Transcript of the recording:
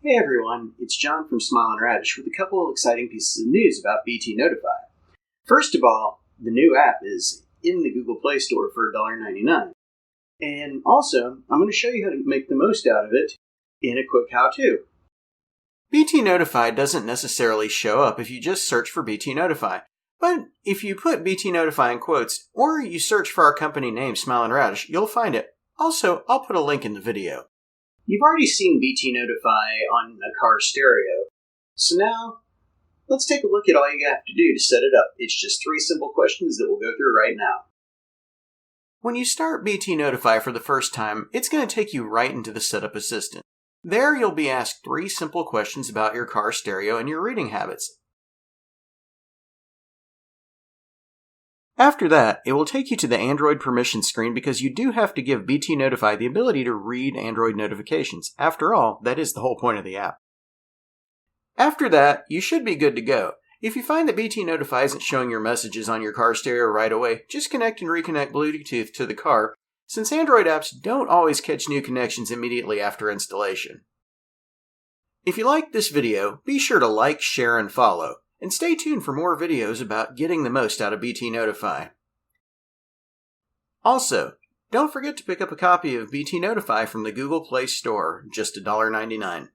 Hey everyone, it's John from Smile and Radish with a couple of exciting pieces of news about BTnotify. First of all, the new app is in the Google Play Store for $1.99. And also, I'm going to show you how to make the most out of it in a quick how-to. BTnotify doesn't necessarily show up if you just search for BTnotify. But if you put BTnotify in quotes, or you search for our company name, Smile and Radish, you'll find it. Also, I'll put a link in the video. You've already seen BTnotify on a car stereo, so now let's take a look at all you have to do to set it up. It's just 3 simple questions that we'll go through right now. When you start BTnotify for the first time, it's going to take you right into the Setup Assistant. There you'll be asked 3 simple questions about your car stereo and your reading habits. After that, it will take you to the Android permissions screen because you do have to give BTnotify the ability to read Android notifications. After all, that is the whole point of the app. After that, you should be good to go. If you find that BTnotify isn't showing your messages on your car stereo right away, just connect and reconnect Bluetooth to the car, since Android apps don't always catch new connections immediately after installation. If you liked this video, be sure to like, share, and follow. And stay tuned for more videos about getting the most out of BTnotify. Also, don't forget to pick up a copy of BTnotify from the Google Play Store, just $1.99.